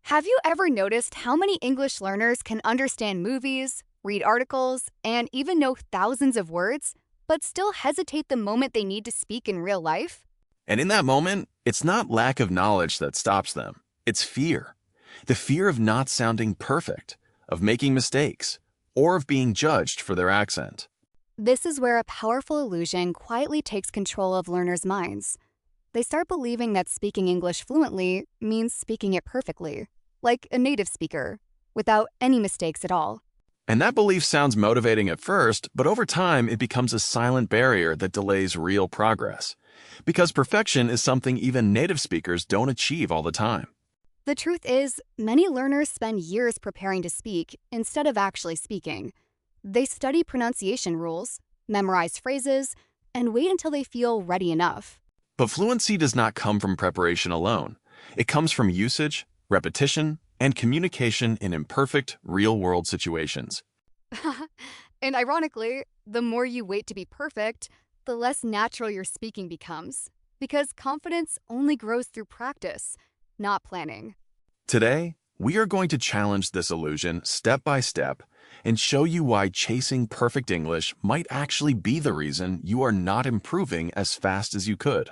Have you ever noticed how many English learners can understand movies, read articles, and even know thousands of words, but still hesitate the moment they need to speak in real life? And in that moment, it's not lack of knowledge that stops them. It's fear. The fear of not sounding perfect, of making mistakes, or of being judged for their accent. This is where a powerful illusion quietly takes control of learners' minds. They start believing that speaking English fluently means speaking it perfectly, like a native speaker, without any mistakes at all. And that belief sounds motivating at first, but over time it becomes a silent barrier that delays real progress. Because perfection is something even native speakers don't achieve all the time. The truth is, many learners spend years preparing to speak instead of actually speaking. They study pronunciation rules, memorize phrases, and wait until they feel ready enough. But fluency does not come from preparation alone. It comes from usage, repetition, and communication in imperfect, real-world situations. And ironically, the more you wait to be perfect, the less natural your speaking becomes. Because confidence only grows through practice, not planning. Today, we are going to challenge this illusion step by step and show you why chasing perfect English might actually be the reason you are not improving as fast as you could.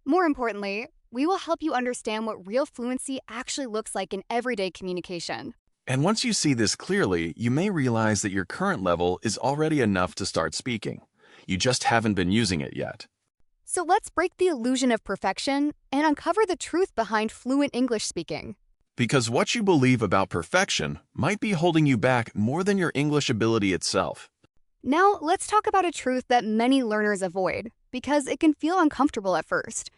More importantly, we will help you understand what real fluency actually looks like in everyday communication. And once you see this clearly, you may realize that your current level is already enough to start speaking. You just haven't been using it yet. So let's break the illusion of perfection and uncover the truth behind fluent English speaking. Because what you believe about perfection might be holding you back more than your English ability itself. Now, let's talk about a truth that many learners avoid, because it can feel uncomfortable at first.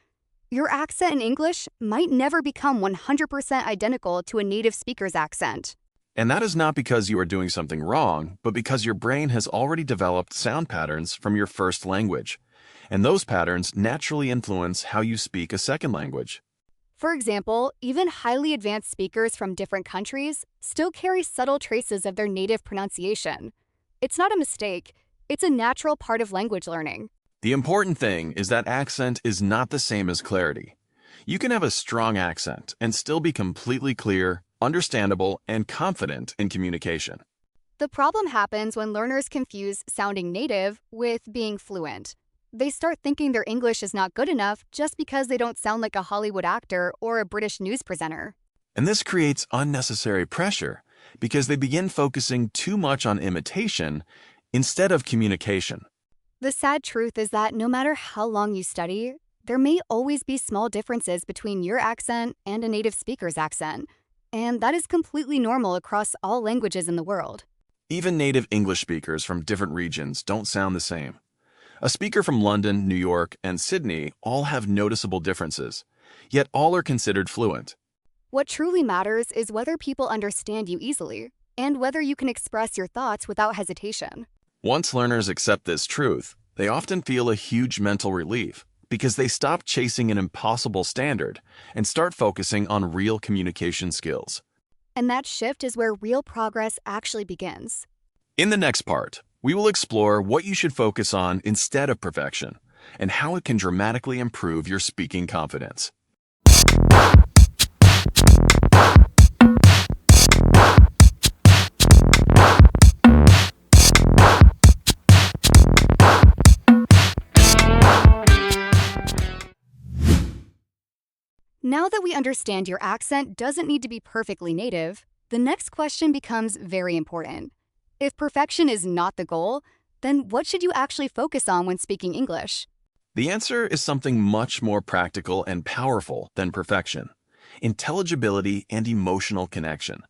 Your accent in English might never become 100% identical to a native speaker's accent. And that is not because you are doing something wrong, but because your brain has already developed sound patterns from your first language. And those patterns naturally influence how you speak a second language. For example, even highly advanced speakers from different countries still carry subtle traces of their native pronunciation. It's not a mistake, it's a natural part of language learning. The important thing is that accent is not the same as clarity. You can have a strong accent and still be completely clear, understandable, and confident in communication. The problem happens when learners confuse sounding native with being fluent. They start thinking their English is not good enough just because they don't sound like a Hollywood actor or a British news presenter. And this creates unnecessary pressure because they begin focusing too much on imitation instead of communication. The sad truth is that no matter how long you study, there may always be small differences between your accent and a native speaker's accent, and that is completely normal across all languages in the world. Even native English speakers from different regions don't sound the same. A speaker from London, New York, and Sydney all have noticeable differences, yet all are considered fluent. What truly matters is whether people understand you easily, and whether you can express your thoughts without hesitation. Once learners accept this truth, they often feel a huge mental relief because they stop chasing an impossible standard and start focusing on real communication skills. And that shift is where real progress actually begins. In the next part, we will explore what you should focus on instead of perfection and how it can dramatically improve your speaking confidence. Now that we understand your accent doesn't need to be perfectly native, the next question becomes very important. If perfection is not the goal, then what should you actually focus on when speaking English? The answer is something much more practical and powerful than perfection: intelligibility and emotional connection.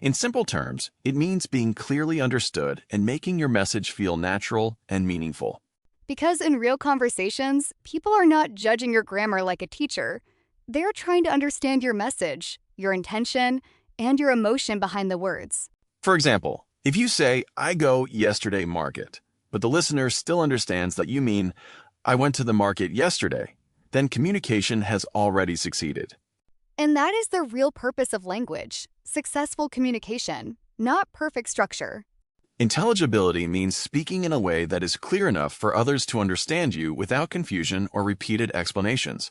In simple terms, it means being clearly understood and making your message feel natural and meaningful. Because in real conversations, people are not judging your grammar like a teacher. They're trying to understand your message, your intention, and your emotion behind the words. For example, if you say, "I go yesterday market," but the listener still understands that you mean, "I went to the market yesterday," then communication has already succeeded. And that is the real purpose of language: successful communication, not perfect structure. Intelligibility means speaking in a way that is clear enough for others to understand you without confusion or repeated explanations.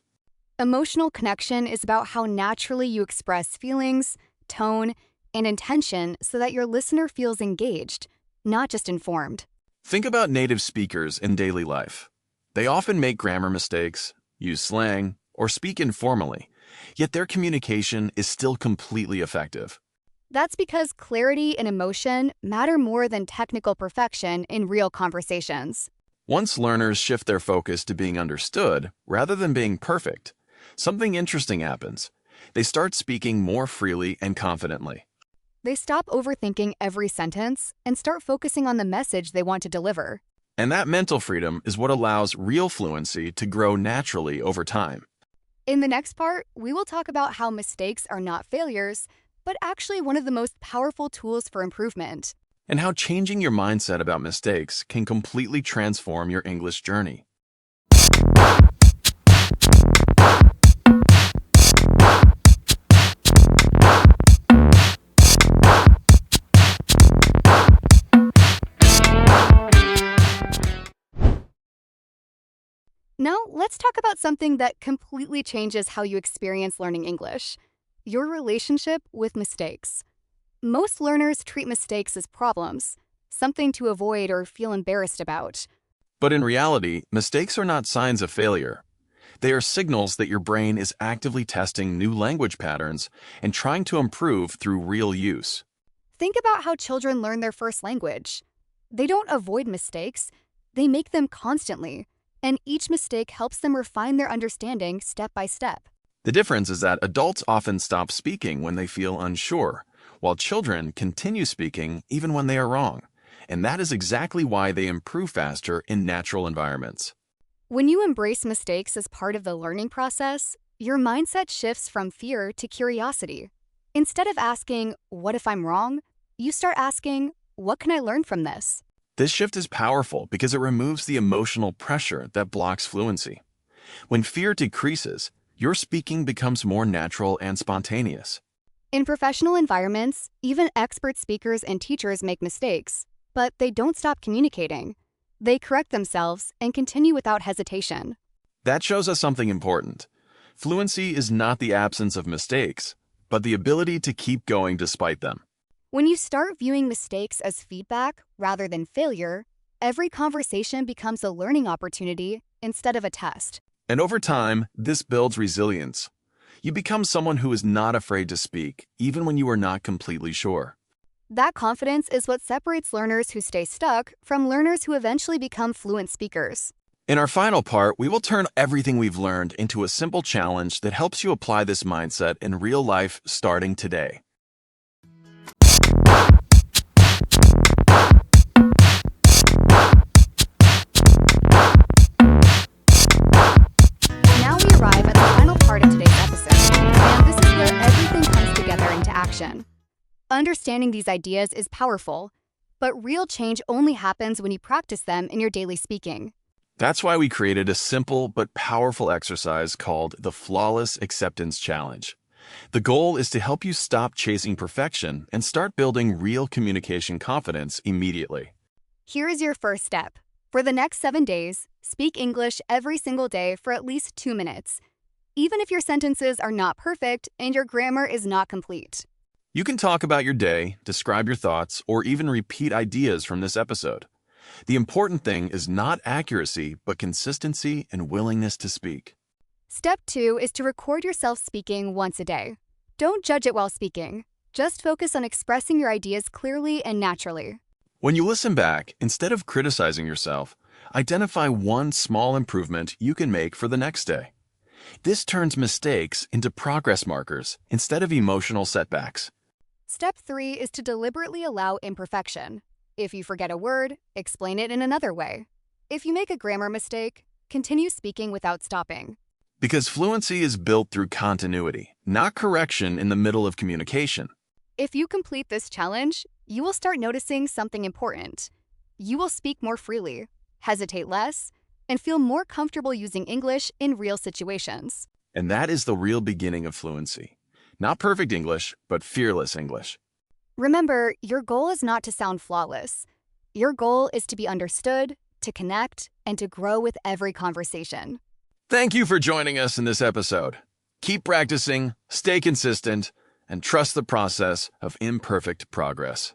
Emotional connection is about how naturally you express feelings, tone, and intention so that your listener feels engaged, not just informed. Think about native speakers in daily life. They often make grammar mistakes, use slang, or speak informally, yet their communication is still completely effective. That's because clarity and emotion matter more than technical perfection in real conversations. Once learners shift their focus to being understood rather than being perfect, something interesting happens. They start speaking more freely and confidently. They stop overthinking every sentence and start focusing on the message they want to deliver. And that mental freedom is what allows real fluency to grow naturally over time. In the next part, we will talk about how mistakes are not failures, but actually one of the most powerful tools for improvement. And how changing your mindset about mistakes can completely transform your English journey. Now, let's talk about something that completely changes how you experience learning English: your relationship with mistakes. Most learners treat mistakes as problems, something to avoid or feel embarrassed about. But in reality, mistakes are not signs of failure. They are signals that your brain is actively testing new language patterns and trying to improve through real use. Think about how children learn their first language. They don't avoid mistakes, they make them constantly, and each mistake helps them refine their understanding step by step. The difference is that adults often stop speaking when they feel unsure, while children continue speaking even when they are wrong. And that is exactly why they improve faster in natural environments. When you embrace mistakes as part of the learning process, your mindset shifts from fear to curiosity. Instead of asking, "What if I'm wrong?" you start asking, "What can I learn from this?" This shift is powerful because it removes the emotional pressure that blocks fluency. When fear decreases, your speaking becomes more natural and spontaneous. In professional environments, even expert speakers and teachers make mistakes, but they don't stop communicating. They correct themselves and continue without hesitation. That shows us something important. Fluency is not the absence of mistakes, but the ability to keep going despite them. When you start viewing mistakes as feedback rather than failure, every conversation becomes a learning opportunity instead of a test. And over time, this builds resilience. You become someone who is not afraid to speak, even when you are not completely sure. That confidence is what separates learners who stay stuck from learners who eventually become fluent speakers. In our final part, we will turn everything we've learned into a simple challenge that helps you apply this mindset in real life starting today. Now we arrive at the final part of today's episode, and this is where everything comes together into action. Understanding these ideas is powerful, but real change only happens when you practice them in your daily speaking. That's why we created a simple but powerful exercise called the Flawless Acceptance Challenge. The goal is to help you stop chasing perfection and start building real communication confidence immediately. Here is your first step. For the next 7 days, speak English every single day for at least 2 minutes, even if your sentences are not perfect and your grammar is not complete. You can talk about your day, describe your thoughts, or even repeat ideas from this episode. The important thing is not accuracy, but consistency and willingness to speak. Step 2 is to record yourself speaking once a day. Don't judge it while speaking. Just focus on expressing your ideas clearly and naturally. When you listen back, instead of criticizing yourself, identify one small improvement you can make for the next day. This turns mistakes into progress markers instead of emotional setbacks. Step 3 is to deliberately allow imperfection. If you forget a word, explain it in another way. If you make a grammar mistake, continue speaking without stopping. Because fluency is built through continuity, not correction in the middle of communication. If you complete this challenge, you will start noticing something important. You will speak more freely, hesitate less, and feel more comfortable using English in real situations. And that is the real beginning of fluency. Not perfect English, but fearless English. Remember, your goal is not to sound flawless. Your goal is to be understood, to connect, and to grow with every conversation. Thank you for joining us in this episode. Keep practicing, stay consistent, and trust the process of imperfect progress.